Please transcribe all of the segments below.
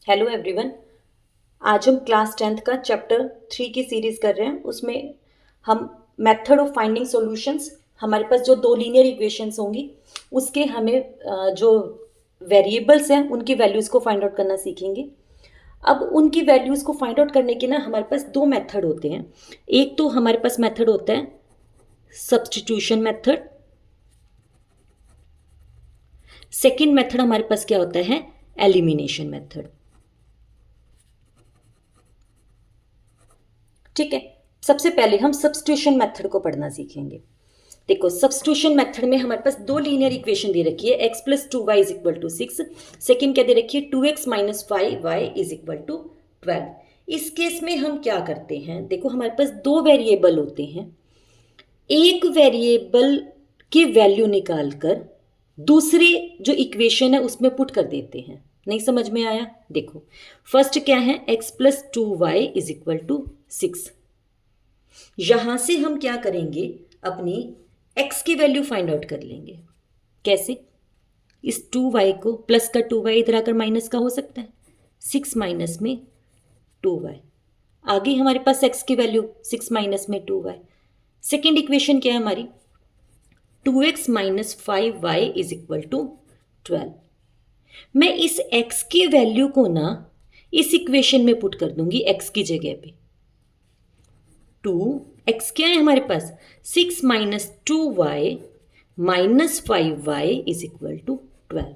Hello everyone. आज हम class 10th का चैप्टर 3 की सीरीज़ कर रहे हैं। उसमें हम मेथड ऑफ फाइंडिंग सॉल्यूशंस, हमारे पास जो दो लीनियर इक्वेशंस होंगी उसके हमें जो वेरिएबल्स हैं उनकी वैल्यूज़ को फाइंड आउट करना सीखेंगे। अब उनकी वैल्यूज़ को फाइंड आउट करने के ना हमारे पास दो मेथड होते हैं। एक तो हमारे पास मेथड होता है सब्स्टिट्यूशन मेथड, सेकेंड मेथड हमारे पास क्या होता है, एलिमिनेशन मेथड। ठीक है, सबसे पहले हम सब्स्टिट्यूशन मेथड को पढ़ना सीखेंगे। देखो, सब्स्टिट्यूशन मेथड में हमारे पास दो लीनियर इक्वेशन दे रखी है, x plus 2y is equal to 6। Second क्या दे रखी है, 2x minus 5y is equal to 12। इस केस में हम क्या करते हैं, देखो हमारे पास दो वेरिएबल होते हैं, एक वेरिएबल की वैल्यू निकालकर दूसरे जो इक्वेशन है उसमें पुट कर देते हैं। नहीं समझ में आया? देखो, फर्स्ट क्या है, x plus 2y is equal to 6। यहां से हम क्या करेंगे, अपनी x की वैल्यू फाइंड आउट कर लेंगे। कैसे? इस 2y को, प्लस का 2y इधर आकर माइनस का हो सकता है, 6 माइनस में 2y। आ गई हमारे पास x की वैल्यू 6 माइनस में 2y। सेकेंड इक्वेशन क्या है हमारी, 2x minus 5y is equal to 12। मैं इस x की वैल्यू को ना इस इक्वेशन में पुट कर दूंगी x की जगह पे। 2x क्या है हमारे पास, 6 minus 2y minus 5y is equal to 12।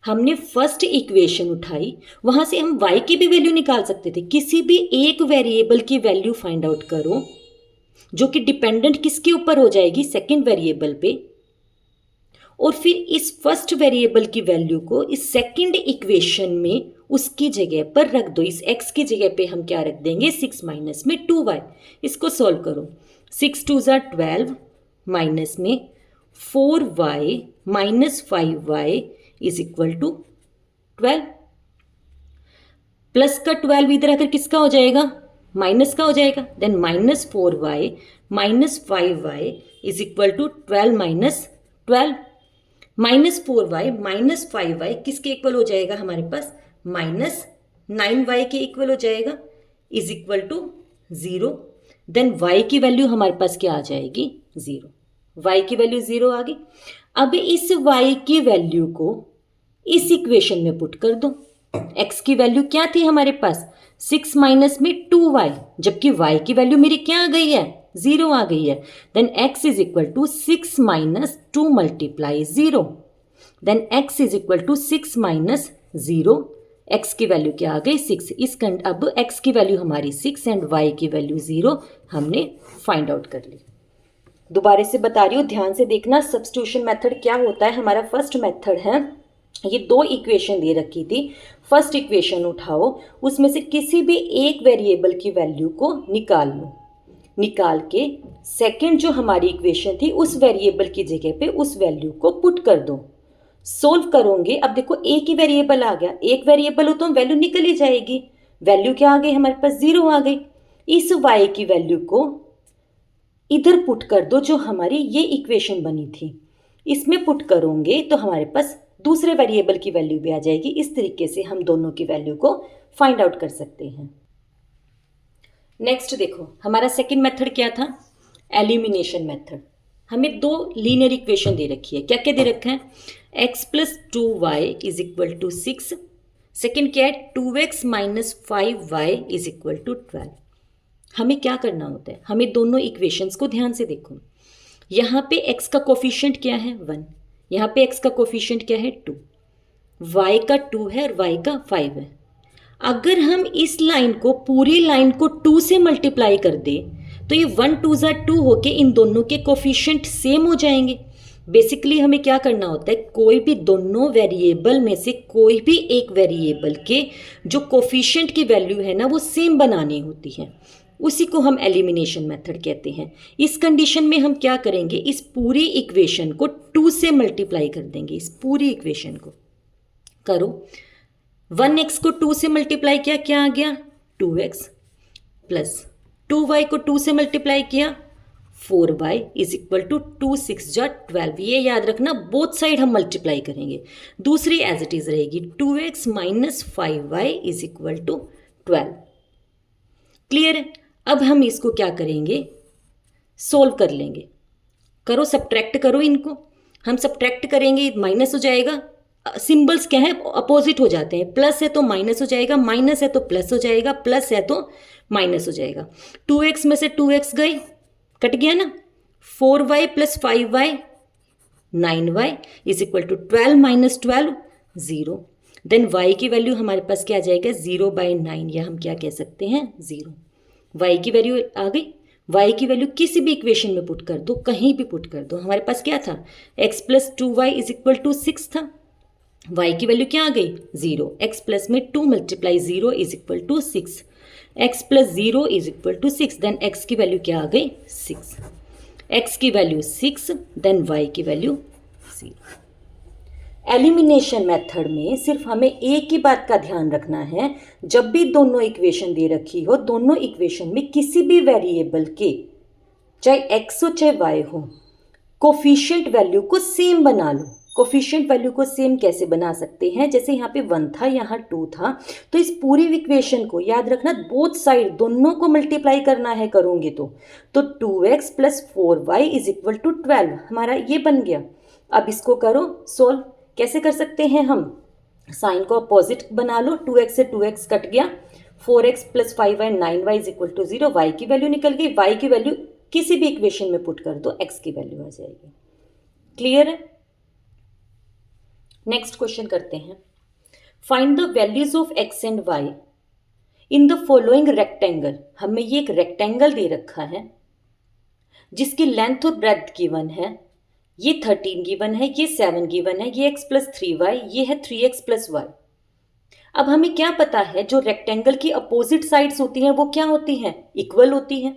हमने फर्स्ट इक्वेशन उठाई, वहां से हम y की भी वैल्यू निकाल सकते थे। किसी भी एक वेरिएबल की वैल्यू फाइंड आउट करो जो कि डिपेंडेंट किसके ऊपर हो जाएगी, सेकेंड वेरिएबल पे, और फिर इस फर्स्ट वेरिएबल की वैल्यू को इस सेकेंड इक्वेशन में उसकी जगह पर रख दो। इस x की जगह पे हम क्या रख देंगे, 6 माइनस में 2y। इसको सॉल्व करो, 6 2 ज़ा 12 माइनस में 4y minus 5y is equal to 12। Plus का 12 इधर आकर किसका हो जाएगा, माइनस का हो जाएगा। Then minus 4y minus 5y is equal to 12 minus 12। Minus 4y minus 5y किसके इक्वल हो जाएगा हमारे पास, माइनस 9y के इक्वल हो जाएगा, is equal to 0। Then y की वैल्यू हमारे पास क्या आ जाएगी, 0। y की वैल्यू 0 आ गई। अब इस y की वैल्यू को इस इक्वेशन में पुट कर दो। x की वैल्यू क्या थी हमारे पास, 6 माइनस में 2y, जबकि y की वैल्यू मेरी क्या आ गई है, 0 आ गई है। Then x is equal to 6 minus 2 multiply 0। Then x is equal to 6 minus 0। x की वैल्यू क्या आ गई, 6। अब x की वैल्यू हमारी 6 एंड y की वैल्यू 0 हमने फाइंड आउट कर ली। दोबारा से बता रही हूँ, ध्यान से देखना। सब्स्टिट्यूशन मेथड क्या होता है, हमारा फर्स्ट मेथड है, ये दो इक्वेशन दे रखी थी, फर्स्ट इक्वेशन उठाओ, उसमें से किसी भी एक वेरिएबल की वैल्यू को निकाल लो, निकाल के सेकंड जो हमारी इक्वेशन थी उस वेरिएबल की जगह पे उस वैल्यू को पुट कर दो। सोल्व करोगे, अब देखो एक ही वेरिएबल आ गया, एक वेरिएबल हो तो वैल्यू निकल ही जाएगी। वैल्यू क्या आ गई हमारे पास, 0 आ गई। इस y की वैल्यू को इधर पुट कर दो, जो हमारी ये इक्वेशन बनी थी इसमें पुट करोगे तो हमारे पास दूसरे वेरिएबल की वैल्यू भी आ जाएगी। इस तरीके से हम दोनों की वैल्यू को फाइंड आउट कर सकते हैं। नेक्स्ट देखो, हमारा सेकंड मेथड क्या था, एलिमिनेशन मेथड। हमें दो लीनियर इक्वेशन दे रखी है, क्या क्या दे रखा है, x plus 2y is equal to 6। Second क्या है, 2x minus 5y is equal to 12। हमें क्या करना होता है, हमें दोनों इक्वेशंस को ध्यान से देखो। यहाँ पे x का कोफिशिएंट क्या है, 1। यहाँ पे x का कोफिशिएंट क्या है, 2। y का 2 है और y का 5 है। अगर हम इस लाइन को, पूरी लाइन को 2 से मल्टीप्लाई कर दे तो ये 1 2 ज़ा 2 होके इन दोनों के कोफिशिएंट सेम हो जाएंगे। बेसिकली हमें क्या करना होता है, कोई भी दोनों वेरिएबल में से कोई भी एक वेरिएबल के जो कोफिशिएंट की वैल्यू है ना वो सेम बनानी होती है, उसी को हम एलिमिनेशन मेथड कहते हैं। इस कंडीशन में हम क्या करेंगे, इस पूरी इक्वेशन को 2 से मल्टीप्लाई कर देंगे। इस पूरी इक्वेशन को करो, 1x को 2 से मल्टीप्लाई किया, क्या आ गया, 2x, प्लस 2y को 2 से मल्टीप्लाई किया, 4y इज इक्वल टू 2 6 जा 12। ये याद रखना, बोथ साइड हम मल्टीप्लाई करेंगे। दूसरी एज इट इज रहेगी 2x minus 5y is equal to 12। Clear है? अब हम इसको क्या करेंगे, सोल्व कर लेंगे। करो, सब्ट्रैक्ट करो इनको। हम सब्ट्रैक्ट करेंगे, माइनस हो जाएगा। सिंबल्स क्या है, अपोजिट हो जाते हैं। प्लस है तो माइनस हो जाएगा, माइनस है तो प्लस हो जाएगा, प्लस है तो माइनस हो जाएगा। 2x में से 2x गए, कट गया ना। 4y plus 5y 9y is equal to 12 minus 12 0। Then y की वैल्यू हमारे पास क्या आ जाएगा, 0/9, या हम क्या कह सकते हैं 0। y की वैल्यू आ गई। y की वैल्यू किसी भी इक्वेशन में पुट कर दो, कहीं भी पुट कर दो। हमारे पास क्या था, x plus 2y is equal to 6 था। y की वैल्यू क्या आ गई, 0। x प्लस में 2 multiply 0 is equal to 6। x plus 0 is equal to 6। Then x की वैल्यू क्या आ गई, 6। x की वैल्यू 6, देन y की वैल्यू 0। एलिमिनेशन मेथड में सिर्फ हमें एक ही बात का ध्यान रखना है, जब भी दोनों इक्वेशन दे रखी हो, दोनों इक्वेशन में किसी भी वेरिएबल के, चाहे x हो चाहे y हो, कोफिशिएंट वैल्यू को सेम बना लो। कोफिशिएंट वैल्यू को सेम कैसे बना सकते हैं, जैसे यहाँ पे 1 था, यहाँ 2 था, तो इस पूरी इक्वेशन को याद रखना, बोथ साइड दोनों को मल्टीप्लाई करना है करोगे तो 2x plus 4y is equal to 12 हमारा ये बन गया। अब इसको करो सोल्व। कैसे कर सकते हैं हम, साइन को अपोजिट बना लो। 2x से 2x कट गया, 4x plus 5y 9y is equal to 0। y की वैल्यू निकल गई। y की वैल्यू किसी भी इक्वेशन में पुट कर दो, x की वैल्यू आ जाएगी। क्लियर है? नेक्स्ट क्वेश्चन करते हैं। Find the values of x and y in the following rectangle. हमें ये एक रेक्टेंगल दे रखा है जिसकी लेंथ और ब्रेड्थ गिवन है। ये 13 गिवन है, ये 7 गिवन है, ये x प्लस 3y, ये है 3x प्लस y। अब हमें क्या पता है, जो रेक्टेंगल की अपोजिट साइड्स होती हैं वो क्या होती हैं, इक्वल होती हैं।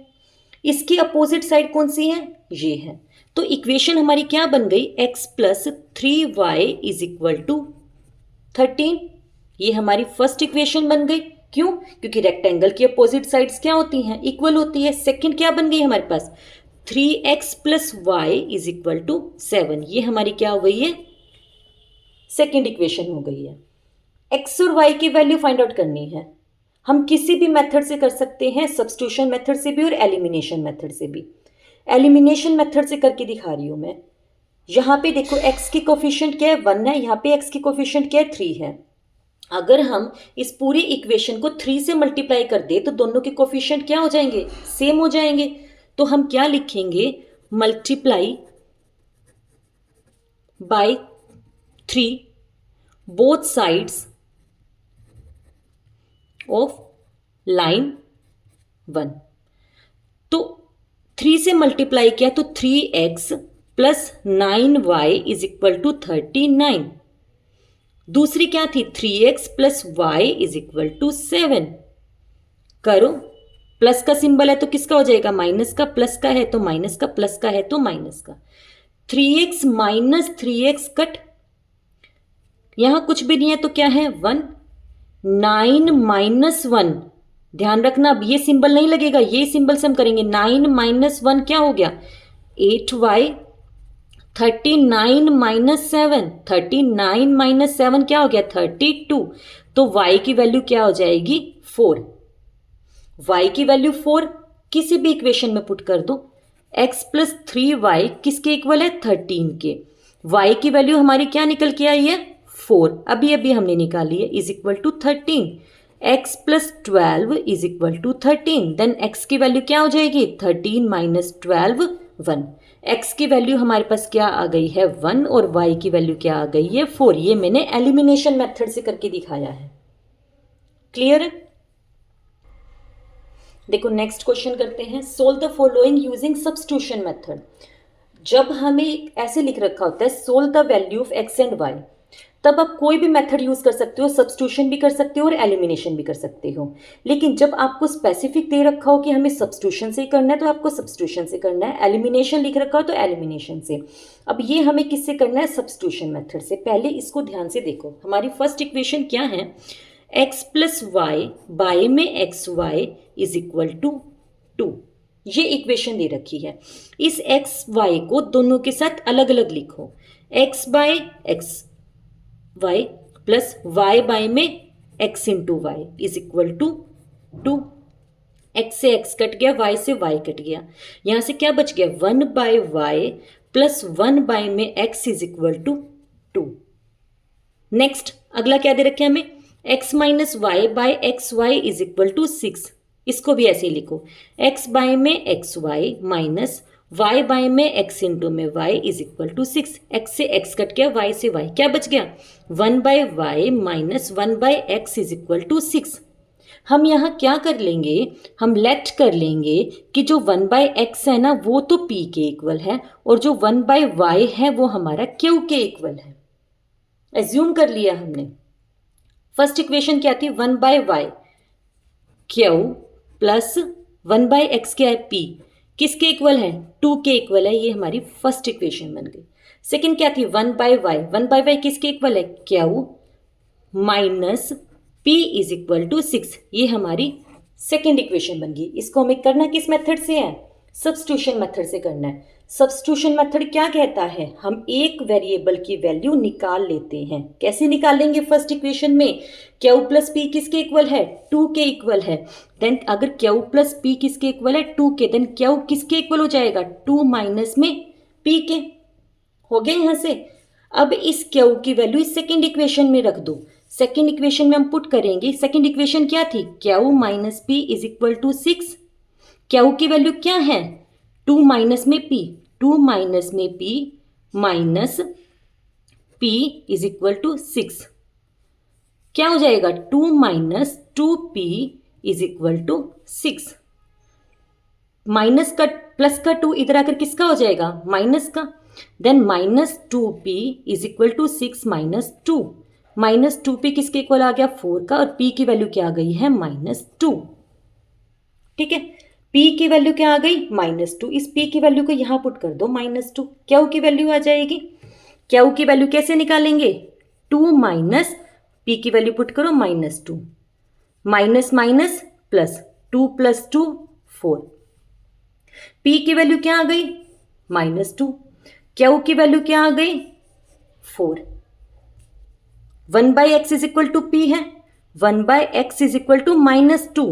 इसकी अपोजिट साइड कौन सी है, ये है। तो इक्वेशन हमारी क्या बन गई, x plus 3y is equal to 13। ये हमारी फर्स्ट इक्वेशन बन गई। क्यों? क्योंकि रेक्टेंगल की अपोजिट साइड्स क्या होती हैं, इक्वल होती है। सेकंड क्या बन गई हमारे पास, 3x plus y is equal to 7। ये हमारी क्या हो गई है, सेकंड इक्वेशन हो गई है। x और y की वैल्यू फाइंड आउट करनी है। हम किसी भी मेथड से कर सकते हैं, सब्स्टिट्यूशन मेथड से भी और एलिमिनेशन मेथड से भी। एलिमिनेशन मेथड से करके दिखा रही हूं मैं। यहाँ पे देखो x की कोफिशिएंट क्या है, 1 है। यहाँ पे x की कोफिशिएंट क्या है, 3 है। अगर हम इस पूरी इक्वेशन को 3 से मल्टीप्लाई कर दे तो दोनों के कोफिशिएंट क्या हो जाएंगे, सेम हो जाएंगे। तो हम क्या लिखेंगे, multiply by 3 both sides of line 1। तो 3 से मल्टीप्लाई किया तो 3x plus 9y is equal to 39। दूसरी क्या थी, 3x plus y is equal to 7। करो, प्लस का सिंबल है तो किसका हो जाएगा, माइनस का। प्लस का है तो माइनस का, प्लस का है तो माइनस का। 3x माइनस 3x कट, यहां कुछ भी नहीं है तो क्या है, 1। 9 माइनस 1, ध्यान रखना अब ये सिंबल नहीं लगेगा, ये सिंबल से हम करेंगे। 9 माइनस 1 क्या हो गया, 8y। 39 माइनस 7, 39 माइनस 7 क्या हो गया, 32। तो y की वैल्यू क्या हो जाएगी, 4। y की वैल्यू 4 किसी भी इक्वेशन में पुट कर दो। x प्लस 3y किसके इक्वल है, 13 के। y की वैल्यू हमारी क्या निकल के आई है, 4। अभी हमने निकाली है, is equal to 13। x plus 12 is equal to 13। Then x की वैल्यू क्या हो जाएगी, 13 माइनस 12 1। x की वैल्यू हमारे पास क्या आ गई है, 1, और y की वैल्यू क्या आ गई है, 4। ये मैंने एलिमिनेशन मेथड से करके दिखाया है। क्लियर है? देखो नेक्स्ट क्वेश्चन करते हैं। Solve the following using substitution method. जब हमें ऐसे लिख रखा होता है solve the value of x and y, तब आप कोई भी मेथड यूज कर सकते हो, सब्स्टिट्यूशन भी कर सकते हो और एलिमिनेशन भी कर सकते हो। लेकिन जब आपको स्पेसिफिक दे रखा हो कि हमें सब्स्टिट्यूशन से करना है तो आपको सब्स्टिट्यूशन से करना है, एलिमिनेशन लिख रखा हो तो एलिमिनेशन से। अब ये हमें किससे करना है, सब्स्टिट्यूशन मेथड से। पहले इसको ध्यान से देखो, हमारी फर्स्ट इक्वेशन क्या है, x प्लस वाई बाय में x y is equal to 2। ये इक्वेशन दे रखी है। इस एक्स वाई को दोनों के साथ अलग अलग लिखो, x by x y plus y by में x into y is equal to 2। X से एक्स कट गया, वाई से वाई कट गया, यहां से क्या बच गया 1 बाय वाई प्लस 1 बाय में x is equal to 2। Next अगला क्या दे रखे हमें, x minus y by x y is equal to 6। इसको भी ऐसे ही लिखो, एक्स बाय में x y minus y by में एक्स इंटू में y is equal to 6। X से एक्स कट गया, वाई से वाई, क्या बच गया 1 by y minus 1 by x is equal to 6। हम यहाँ क्या कर लेंगे, हम लेट कर लेंगे कि जो 1 बाय एक्स है ना वो तो p के इक्वल है और जो 1 बाय वाई है वो हमारा q के इक्वल है। एज्यूम कर लिया हमने। फर्स्ट इक्वेशन क्या थी, 1 by y q plus 1 by x क्या है p, किसके इक्वल है 2 के इक्वल है, ये हमारी फर्स्ट इक्वेशन बन गई। सेकंड क्या थी 1 बाय वाई किसके इक्वल है q minus p is equal to 6, ये हमारी सेकेंड इक्वेशन बन गई। इसको हमें करना किस मेथड से है, सब्स्टिट्यूशन मेथड से करना है। सब्स्टिट्यूशन मेथड क्या कहता है, हम एक वेरिएबल की वैल्यू निकाल लेते हैं। कैसे निकालेंगे, फर्स्ट इक्वेशन में q प्लस पी किसके इक्वल है 2 के इक्वल है, देन अगर q प्लस पी किसके इक्वल है 2 के, देन q किसके इक्वल हो जाएगा 2 माइनस में p के। हो गए यहां से। अब इस q की वैल्यू इस सेकेंड इक्वेशन में रख दो। सेकेंड इक्वेशन में हम पुट करेंगे, सेकेंड इक्वेशन क्या थी q minus p is equal to 6। q की वैल्यू क्या है 2 माइनस में p, 2 माइनस में p minus p is equal to 6, क्या हो जाएगा 2 minus 2p is equal to 6। Minus का प्लस का 2 इधर आकर किसका हो जाएगा माइनस का, then minus 2p is equal to 6 minus 2, minus 2p किसके इक्वल आ गया 4 का, और p की वैल्यू क्या आ गई है -2। ठीक है, p की वैल्यू क्या आ गई -2, इस p की वैल्यू को यहां पुट कर दो -2, q की वैल्यू आ जाएगी। q की वैल्यू कैसे निकालेंगे 2 माइनस p की वैल्यू पुट करो -2, minus minus plus 2 plus 2 4, p की वैल्यू क्या आ गई -2, q की वैल्यू क्या आ गई 4। 1 by x is equal to p है, 1 by x is equal to -2,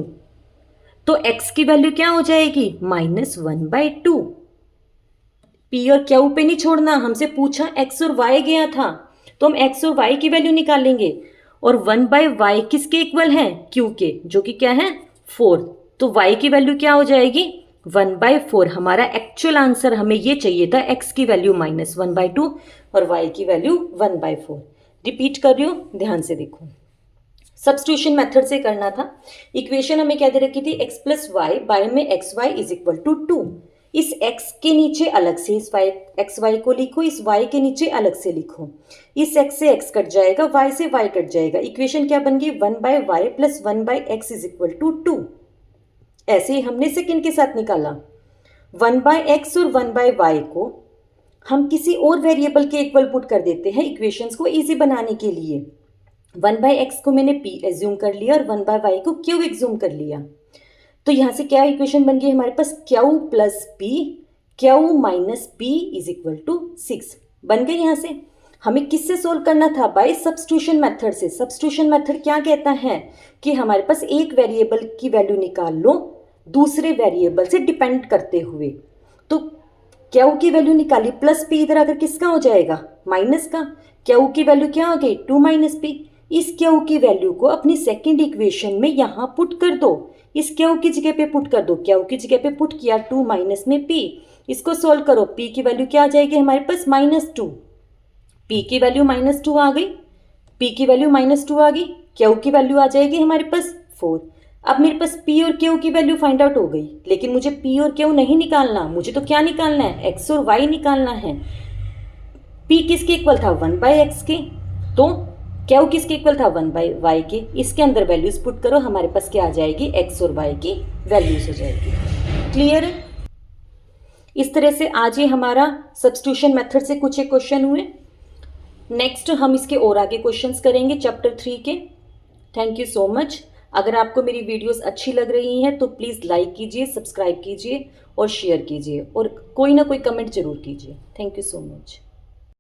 तो x की वैल्यू क्या हो जाएगी -1 बाई 2। p और q पे नहीं छोड़ना, हमसे पूछा x और y गया था तो हम x और y की वैल्यू निकालेंगे, और 1 बाई वाई किसके इक्वल है q के, जो कि क्या है 4, तो y की वैल्यू क्या हो जाएगी 1 बाई 4। हमारा एक्चुअल आंसर हमें ये चाहिए था, x की वैल्यू -1 बाई 2 और y की वैल्यू 1 बाई 4। रिपीट कर रही हूँ, ध्यान से देखो। सब्स्टिट्यूशन मेथड से करना था। इक्वेशन हमें क्या दे रखी थी x प्लस वाई बाय में x y is equal to 2। इस x के नीचे अलग से इस एक्स वाई को लिखो, इस y के नीचे अलग से लिखो। इस x से x कट जाएगा, y से y कट जाएगा। इक्वेशन क्या बन गई 1 by y plus 1 by x is equal to 2। ऐसे ही हमने सेकेंड के साथ निकाला। 1 बाय एक्स और 1 बाय वाई को हम किसी और वेरिएबल के इक्वल पुट कर देते हैं इक्वेशंस को इजी बनाने के लिए। 1 बाय एक्स को मैंने p एज्यूम कर लिया और 1 बाय वाई को q एज्यूम कर लिया, तो यहाँ से क्या इक्वेशन बन गई हमारे पास q plus p, q minus p is equal to 6 बन गई। यहाँ से हमें किससे सोल्व करना था, बाय सब्स्टिट्यूशन मेथड से। सब्स्टिट्यूशन मेथड क्या कहता है कि हमारे पास एक वेरिएबल की वैल्यू निकाल लो दूसरे वेरिएबल से डिपेंड करते हुए। तो q की वैल्यू निकाली, प्लस p इधर आकर किसका हो जाएगा माइनस का, q की वैल्यू क्या हो गई 2 माइनस p। इस q की वैल्यू को अपनी सेकेंड इक्वेशन में यहाँ पुट कर दो, इस q की जगह पे पुट कर दो, q की जगह पे पुट किया 2 माइनस में p। इसको सोल्व करो, p की वैल्यू क्या आ जाएगी हमारे पास -2, p की वैल्यू -2 आ गई, p की वैल्यू -2 आ गई, q की वैल्यू आ जाएगी हमारे पास 4। अब मेरे पास p और q की वैल्यू फाइंड आउट हो गई, लेकिन मुझे p और q नहीं निकालना, मुझे तो क्या निकालना है x और y निकालना है। p किसके इक्वल था 1 बाई एक्स के, तो q किसके इक्वल था 1 बाई वाई के। इसके अंदर वैल्यूज पुट करो, हमारे पास क्या आ जाएगी x और y की वैल्यूज हो जाएगी। क्लियर है। इस तरह से आज ये हमारा सब्स्टिट्यूशन मेथड से कुछ एक क्वेश्चन हुए। नेक्स्ट हम इसके और आगे क्वेश्चंस करेंगे चैप्टर 3 के। Thank you so much. अगर आपको मेरी वीडियोस अच्छी लग रही हैं तो प्लीज़ लाइक कीजिए, सब्सक्राइब कीजिए और शेयर कीजिए और कोई ना कोई कमेंट ज़रूर कीजिए। Thank you so much.